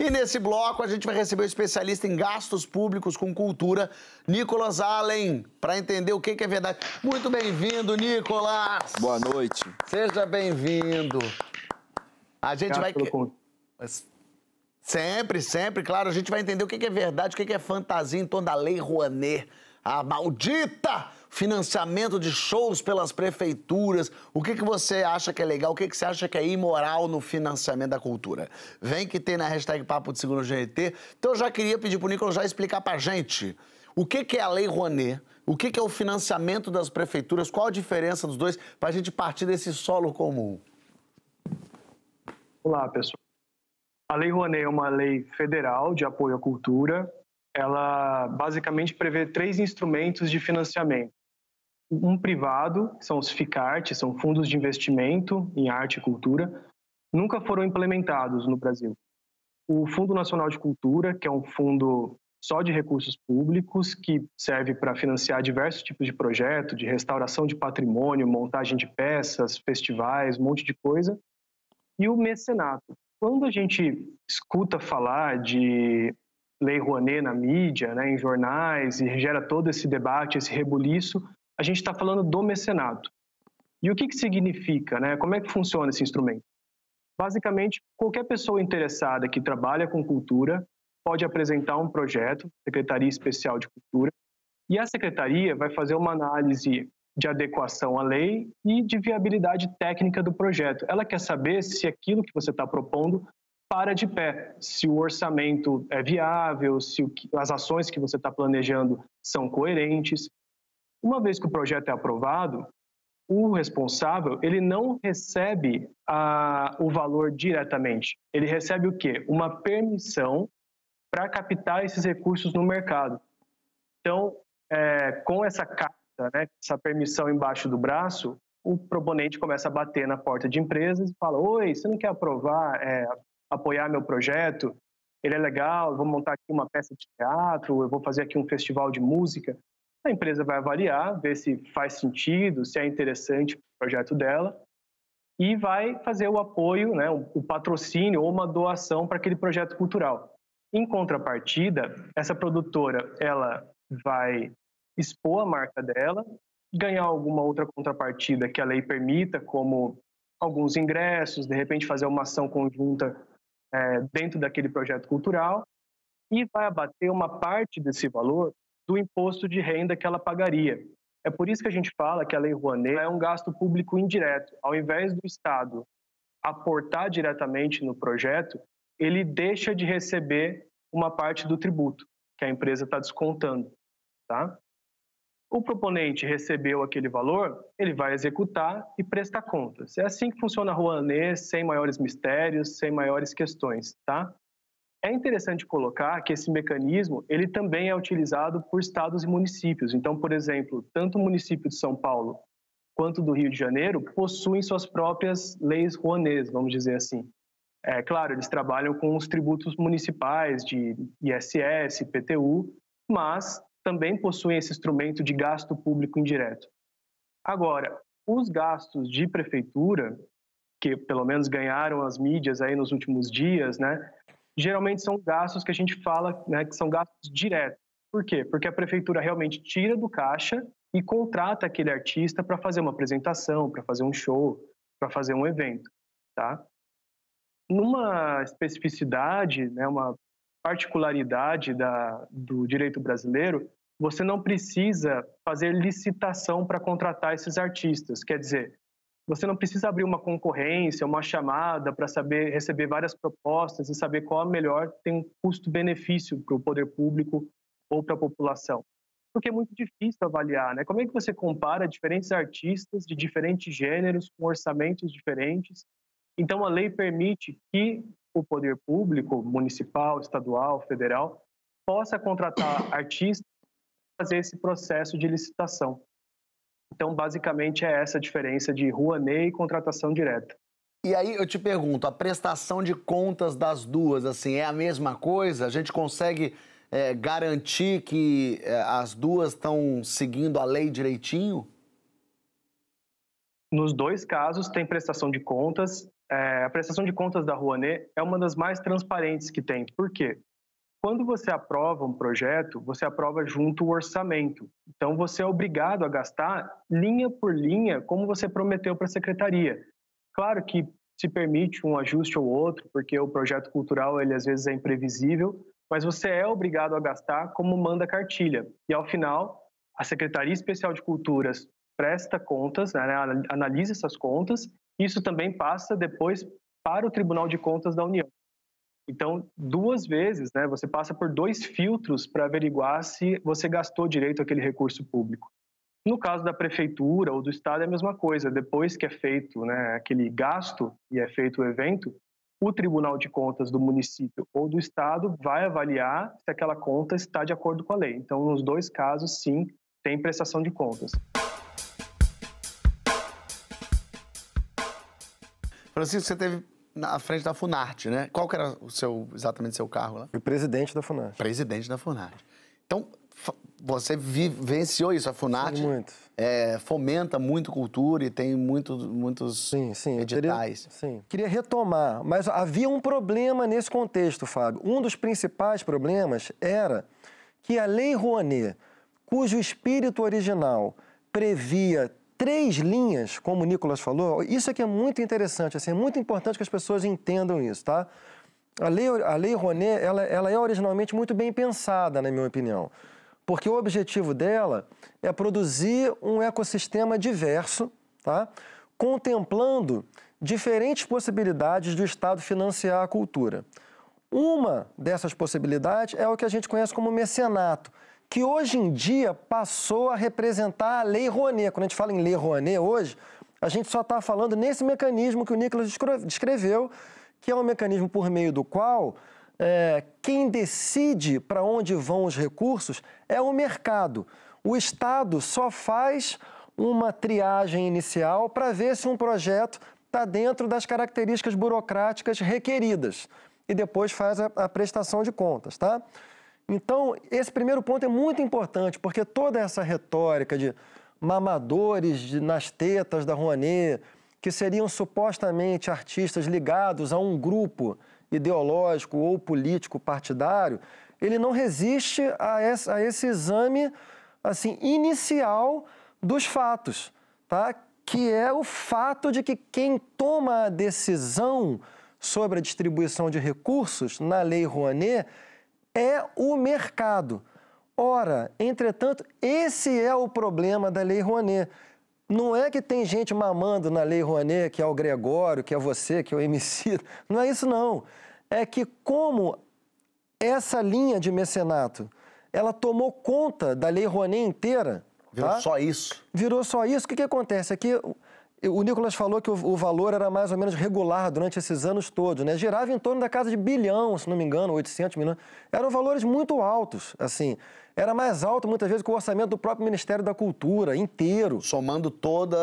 E nesse bloco a gente vai receber o especialista em gastos públicos com cultura, Nicolas Allen, para entender o que é verdade. Muito bem-vindo, Nicolas! Boa noite. Seja bem-vindo. A gente vai... Sempre, claro, a gente vai entender o que é verdade, o que é fantasia em torno da Lei Rouanet, a maldita financiamento de shows pelas prefeituras. O que você acha que é legal, o que você acha que é imoral no financiamento da cultura? Vem que tem na hashtag Papo de Segundo GNT. Então eu já queria pedir pro Nicolas já explicar pra gente o que é a Lei Rouanet, o que é o financiamento das prefeituras, qual a diferença dos dois, pra gente partir desse solo comum. Olá, pessoal. A Lei Rouanet é uma lei federal de apoio à cultura. Ela basicamente prevê 3 instrumentos de financiamento. Um privado, que são os FICART, são fundos de investimento em arte e cultura, nunca foram implementados no Brasil. O Fundo Nacional de Cultura, que é um fundo só de recursos públicos, que serve para financiar diversos tipos de projetos, de restauração de patrimônio, montagem de peças, festivais, um monte de coisa. E o mecenato. Quando a gente escuta falar de Lei Rouanet na mídia, né, em jornais, e gera todo esse debate, esse rebuliço, a gente está falando do mecenato. E o que significa, né? Como é que funciona esse instrumento? Basicamente, qualquer pessoa interessada que trabalha com cultura pode apresentar um projeto, Secretaria Especial de Cultura, e a Secretaria vai fazer uma análise de adequação à lei e de viabilidade técnica do projeto. Ela quer saber se aquilo que você está propondo para de pé, se o orçamento é viável, se as ações que você está planejando são coerentes. Uma vez que o projeto é aprovado, o responsável ele não recebe o valor diretamente. Ele recebe o quê? Uma permissão para captar esses recursos no mercado. Então, com essa carta, né, essa permissão embaixo do braço, o proponente começa a bater na porta de empresas e fala: oi, você não quer apoiar meu projeto? Ele é legal, eu vou montar aqui uma peça de teatro, eu vou fazer aqui um festival de música. A empresa vai avaliar, ver se faz sentido, se é interessante para o projeto dela e vai fazer o apoio, né, o patrocínio ou uma doação para aquele projeto cultural. Em contrapartida, essa produtora ela vai expor a marca dela, ganhar alguma outra contrapartida que a lei permita, como alguns ingressos, de repente fazer uma ação conjunta dentro daquele projeto cultural e vai abater uma parte desse valor do imposto de renda que ela pagaria. É por isso que a gente fala que a Lei Rouanet é um gasto público indireto. Ao invés do Estado aportar diretamente no projeto, ele deixa de receber uma parte do tributo que a empresa está descontando, tá? O proponente recebeu aquele valor, ele vai executar e prestar contas. É assim que funciona a Rouanet, sem maiores mistérios, sem maiores questões, tá? É interessante colocar que esse mecanismo, ele também é utilizado por estados e municípios. Então, por exemplo, tanto o município de São Paulo quanto do Rio de Janeiro possuem suas próprias leis Rouanet, vamos dizer assim. É claro, eles trabalham com os tributos municipais de ISS, IPTU, mas também possuem esse instrumento de gasto público indireto. Agora, os gastos de prefeitura, que pelo menos ganharam as mídias aí nos últimos dias, né, geralmente são gastos que a gente fala, né, que são gastos diretos. Por quê? Porque a prefeitura realmente tira do caixa e contrata aquele artista para fazer uma apresentação, para fazer um show, para fazer um evento, tá? Numa especificidade, né, uma particularidade do direito brasileiro, você não precisa fazer licitação para contratar esses artistas. Quer dizer, você não precisa abrir uma concorrência, uma chamada para saber receber várias propostas e saber qual a melhor tem um custo-benefício para o poder público ou para a população. Porque é muito difícil avaliar, né? Como é que você compara diferentes artistas de diferentes gêneros com orçamentos diferentes? Então, a lei permite que o poder público, municipal, estadual, federal, possa contratar artistas para fazer esse processo de licitação. Então, basicamente, é essa a diferença de Rouanet e contratação direta. E aí eu te pergunto, a prestação de contas das duas, assim, é a mesma coisa? A gente consegue garantir que as duas estão seguindo a lei direitinho? Nos dois casos, tem prestação de contas. a prestação de contas da Rouanet é uma das mais transparentes que tem. Por quê? Quando você aprova um projeto, você aprova junto o orçamento. Então, você é obrigado a gastar linha por linha como você prometeu para a secretaria. Claro que se permite um ajuste ou outro, porque o projeto cultural, ele às vezes é imprevisível, mas você é obrigado a gastar como manda a cartilha. E, ao final, a Secretaria Especial de Culturas presta contas, né, analisa essas contas, e isso também passa depois para o Tribunal de Contas da União. Então, 2 vezes, né, você passa por 2 filtros para averiguar se você gastou direito aquele recurso público. No caso da prefeitura ou do estado é a mesma coisa. Depois que é feito, né, aquele gasto e é feito o evento, o Tribunal de Contas do município ou do estado vai avaliar se aquela conta está de acordo com a lei. Então, nos 2 casos, sim, tem prestação de contas. Francisco, você teve na frente da Funarte, né? Qual que era exatamente o seu cargo lá? Fui presidente da Funarte. Presidente da Funarte. Então, você vivenciou isso. A Funarte fomenta muito cultura e tem muitos editais. Queria retomar, mas havia um problema nesse contexto, Fábio. Um dos principais problemas era que a Lei Rouanet, cujo espírito original previa 3 linhas, como o Nicolas falou, isso aqui é muito interessante, assim, é muito importante que as pessoas entendam isso, tá? A Lei Rouanet, ela é originalmente muito bem pensada, na minha opinião, porque o objetivo dela é produzir um ecossistema diverso, tá? Contemplando diferentes possibilidades do Estado financiar a cultura. Uma dessas possibilidades é o que a gente conhece como mecenato, que hoje em dia passou a representar a Lei Rouanet. Quando a gente fala em Lei Rouanet hoje, a gente só está falando nesse mecanismo que o Nicolas descreveu, que é um mecanismo por meio do qual quem decide para onde vão os recursos é o mercado. O Estado só faz uma triagem inicial para ver se um projeto está dentro das características burocráticas requeridas e depois faz a prestação de contas, tá? Então, esse primeiro ponto é muito importante, porque toda essa retórica de mamadores nas tetas da Rouanet, que seriam supostamente artistas ligados a um grupo ideológico ou político partidário, ele não resiste a esse exame assim, inicial dos fatos, tá? Que é o fato de que quem toma a decisão sobre a distribuição de recursos na Lei Rouanet é o mercado. Ora, entretanto, esse é o problema da Lei Rouanet. Não é que tem gente mamando na Lei Rouanet, que é o Gregório, que é você, que é o MC. Não é isso, não. É que como essa linha de mecenato, ela tomou conta da Lei Rouanet inteira... Virou só isso? Virou só isso. O que acontece? Aqui, o Nicolas falou que o valor era mais ou menos regular durante esses anos todos, né? Girava em torno da casa de bilhão, se não me engano, 800 milhões. Eram valores muito altos, assim. Era mais alto, muitas vezes, que o orçamento do próprio Ministério da Cultura, inteiro. Somando todo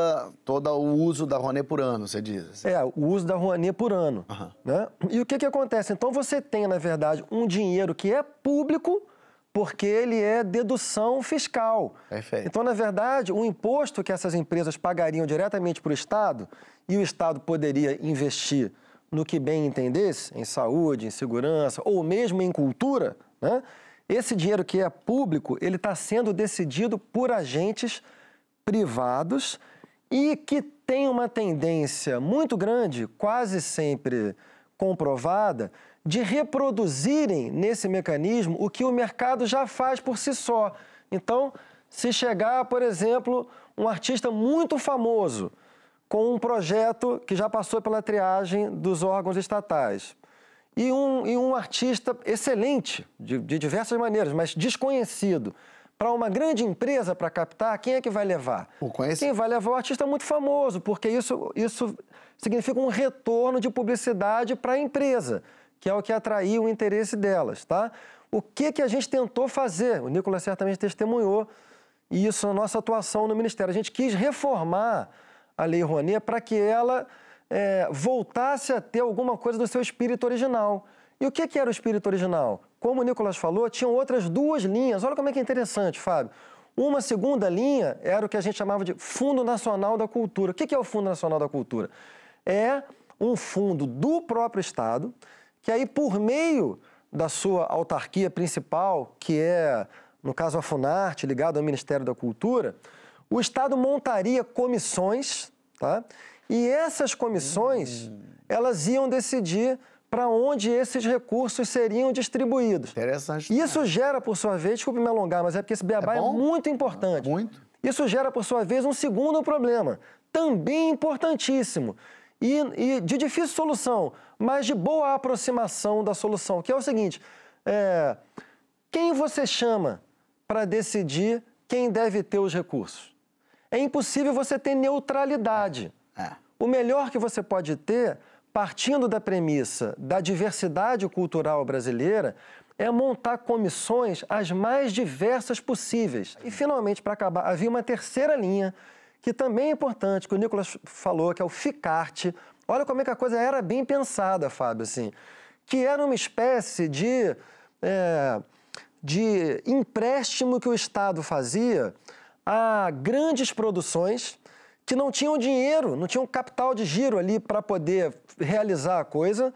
o uso da Rouanet por ano, você diz? Assim. O uso da Rouanet por ano. Né? E o que acontece? Então, você tem, na verdade, um dinheiro que é público, porque ele é dedução fiscal. Perfeito. Então, na verdade, o imposto que essas empresas pagariam diretamente para o Estado, e o Estado poderia investir no que bem entendesse, em saúde, em segurança, ou mesmo em cultura, né? Esse dinheiro que é público, ele está sendo decidido por agentes privados e que tem uma tendência muito grande, quase sempre comprovada, de reproduzirem nesse mecanismo o que o mercado já faz por si só. Então, se chegar, por exemplo, um artista muito famoso com um projeto que já passou pela triagem dos órgãos estatais e um artista excelente, de diversas maneiras, mas desconhecido, para uma grande empresa para captar, quem é que vai levar? Quem vai levar? O artista muito famoso, porque isso significa um retorno de publicidade para a empresa, que é o que atraiu o interesse delas, tá? O que a gente tentou fazer? O Nicolas certamente testemunhou isso na nossa atuação no Ministério. A gente quis reformar a Lei Rouanet para que ela voltasse a ter alguma coisa do seu espírito original. E o que era o espírito original? Como o Nicolas falou, tinham outras 2 linhas. Olha como é que é interessante, Fábio. Uma segunda linha era o que a gente chamava de Fundo Nacional da Cultura. O que é o Fundo Nacional da Cultura? É um fundo do próprio Estado, que aí, por meio da sua autarquia principal, que é, no caso, a Funarte, ligada ao Ministério da Cultura, o Estado montaria comissões, tá? E essas comissões, elas iam decidir para onde esses recursos seriam distribuídos. Interessante. Isso gera, por sua vez, desculpe me alongar, mas é porque esse beabá é muito importante. Muito. Isso gera, por sua vez, um segundo problema, também importantíssimo, e de difícil solução, mas de boa aproximação da solução, que é o seguinte, quem você chama para decidir quem deve ter os recursos? É impossível você ter neutralidade. O melhor que você pode ter, partindo da premissa da diversidade cultural brasileira, é montar comissões as mais diversas possíveis. E, finalmente, para acabar, havia uma terceira linha, que também é importante, que o Nicolas falou, que é o FICART. Olha como é que a coisa era bem pensada, Fábio, assim, que era uma espécie de empréstimo que o Estado fazia a grandes produções que não tinham dinheiro, não tinham capital de giro ali para poder realizar a coisa,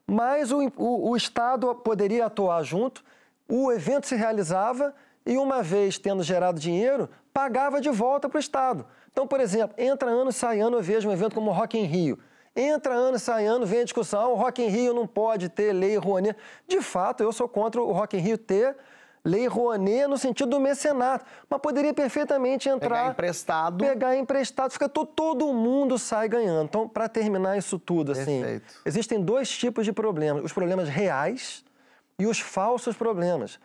mas o Estado poderia atuar junto, o evento se realizava e, uma vez tendo gerado dinheiro, pagava de volta para o Estado. Então, por exemplo, entra ano e sai ano, eu vejo um evento como o Rock in Rio. Entra ano e sai ano, vem a discussão, o Rock in Rio não pode ter lei Rouanet. De fato, eu sou contra o Rock in Rio ter lei Rouanet no sentido do mecenato, mas poderia perfeitamente entrar... Pegar emprestado, fica todo mundo sai ganhando. Então, para terminar isso tudo, assim, existem dois tipos de problemas, os problemas reais e os falsos problemas.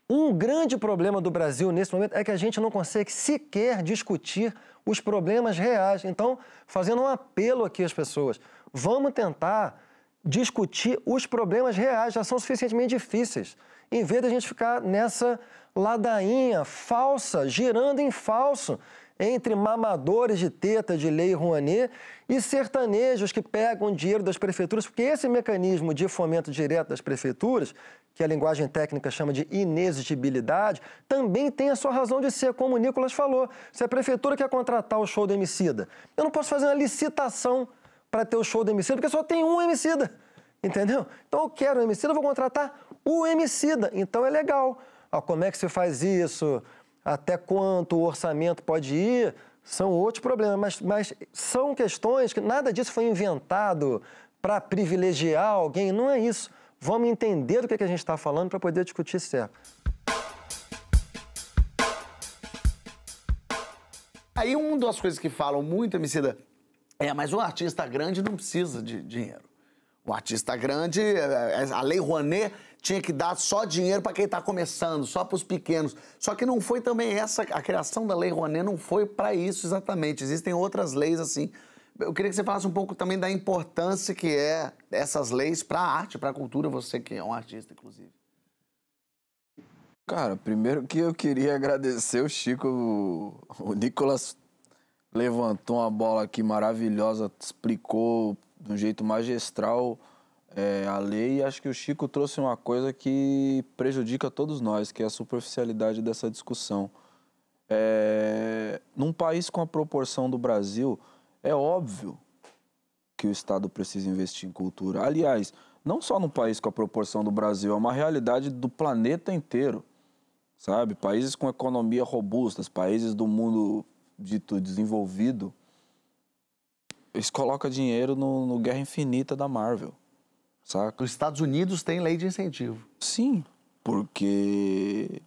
Um grande problema do Brasil nesse momento é que a gente não consegue sequer discutir os problemas reais. Então, fazendo um apelo aqui às pessoas, vamos tentar discutir os problemas reais, já são suficientemente difíceis, em vez de a gente ficar nessa ladainha falsa, girando em falso, entre mamadores de teta de lei Rouanet e sertanejos que pegam dinheiro das prefeituras, porque esse mecanismo de fomento direto das prefeituras, que a linguagem técnica chama de inexigibilidade, também tem a sua razão de ser, como o Nicolas falou. Se a prefeitura quer contratar o show do Emicida, eu não posso fazer uma licitação para ter o show do Emicida, porque só tem um Emicida, entendeu? Então eu quero o Emicida, eu vou contratar o Emicida, então é legal. Como é que se faz isso? Até quanto o orçamento pode ir? São outros problemas, mas são questões que nada disso foi inventado para privilegiar alguém, não é isso. Vamos entender do que a gente está falando para poder discutir certo. Aí uma das coisas que falam muito, Emicida, mas o artista grande não precisa de dinheiro. O artista grande, a lei Rouanet tinha que dar só dinheiro para quem está começando, só para os pequenos. Só que não foi também a criação da lei Rouanet não foi para isso exatamente. Existem outras leis assim. Eu queria que você falasse um pouco também da importância que é essas leis para a arte, para a cultura, você que é um artista, inclusive. Cara, primeiro que eu queria agradecer o Chico, o Nicolas levantou uma bola aqui maravilhosa, explicou de um jeito magistral a lei, e acho que o Chico trouxe uma coisa que prejudica todos nós, que é a superficialidade dessa discussão. Num país com a proporção do Brasil, é óbvio que o Estado precisa investir em cultura. Aliás, não só num país com a proporção do Brasil, é uma realidade do planeta inteiro, sabe? Países com economia robustas, países do mundo dito desenvolvido, eles colocam dinheiro no Guerra Infinita da Marvel, saca? Os Estados Unidos têm lei de incentivo. Sim, porque...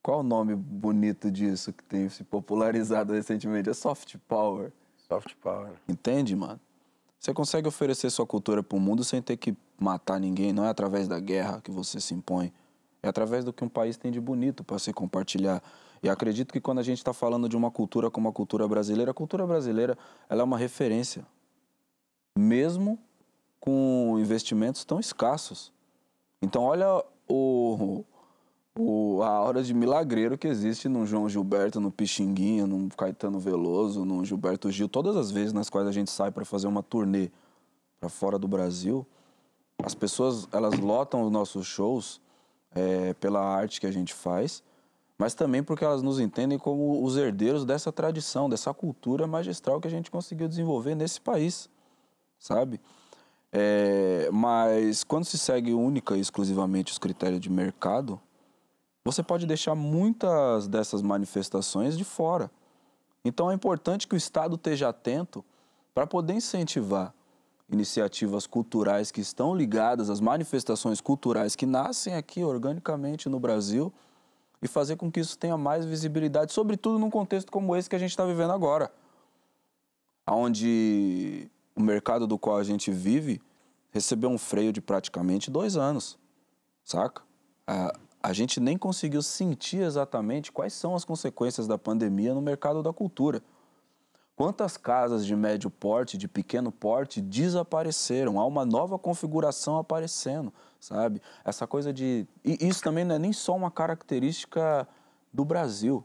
Qual o nome bonito disso que tem se popularizado recentemente? É soft power. Soft power. Entende, mano? Você consegue oferecer sua cultura pro mundo sem ter que matar ninguém. Não é através da guerra que você se impõe. É através do que um país tem de bonito para se compartilhar. E acredito que quando a gente está falando de uma cultura como a cultura brasileira ela é uma referência. Mesmo com investimentos tão escassos. Então, olha a aura de milagreiro que existe no João Gilberto, no Pixinguinha, no Caetano Veloso, no Gilberto Gil. Todas as vezes nas quais a gente sai para fazer uma turnê para fora do Brasil, as pessoas elas lotam os nossos shows pela arte que a gente faz, mas também porque elas nos entendem como os herdeiros dessa tradição, dessa cultura magistral que a gente conseguiu desenvolver nesse país, sabe? Mas quando se segue única e exclusivamente os critérios de mercado, você pode deixar muitas dessas manifestações de fora. Então é importante que o Estado esteja atento para poder incentivar iniciativas culturais que estão ligadas às manifestações culturais que nascem aqui organicamente no Brasil e fazer com que isso tenha mais visibilidade, sobretudo num contexto como esse que a gente está vivendo agora, onde o mercado do qual a gente vive recebeu um freio de praticamente 2 anos, saca? A gente nem conseguiu sentir exatamente quais são as consequências da pandemia no mercado da cultura. Quantas casas de médio porte, de pequeno porte, desapareceram? Há uma nova configuração aparecendo, sabe? Essa coisa de... E isso também não é nem só uma característica do Brasil,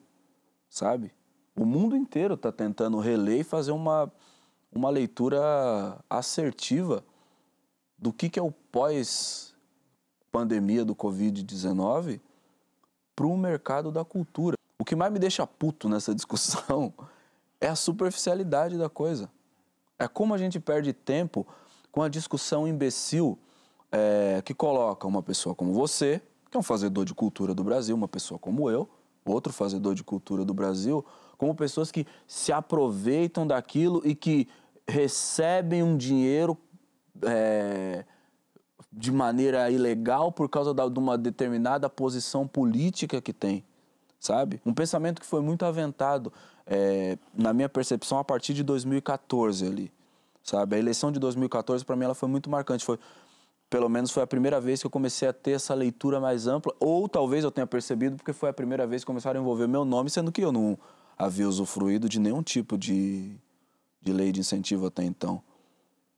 sabe? O mundo inteiro está tentando reler e fazer uma leitura assertiva do que é o pós-pandemia do Covid-19 para o mercado da cultura. O que mais me deixa puto nessa discussão é a superficialidade da coisa. É como a gente perde tempo com a discussão imbecil que coloca uma pessoa como você, que é um fazedor de cultura do Brasil, uma pessoa como eu, outro fazedor de cultura do Brasil, como pessoas que se aproveitam daquilo e que recebem um dinheiro de maneira ilegal por causa de uma determinada posição política que tem, sabe? Um pensamento que foi muito aventado, na minha percepção, a partir de 2014 ali, sabe? A eleição de 2014, para mim, ela foi muito marcante. Pelo menos foi a primeira vez que eu comecei a ter essa leitura mais ampla, ou talvez eu tenha percebido porque foi a primeira vez que começaram a envolver meu nome, sendo que eu não havia usufruído de nenhum tipo de lei de incentivo até então,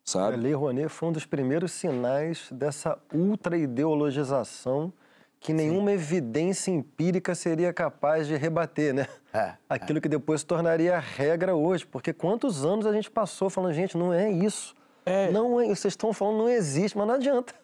sabe? A Lei Rouanet foi um dos primeiros sinais dessa ultra-ideologização que nenhuma evidência empírica seria capaz de rebater, né? Aquilo que depois se tornaria regra hoje, porque quantos anos a gente passou falando, gente, não é isso. Não é, vocês estão falando, não existe, mas não adianta.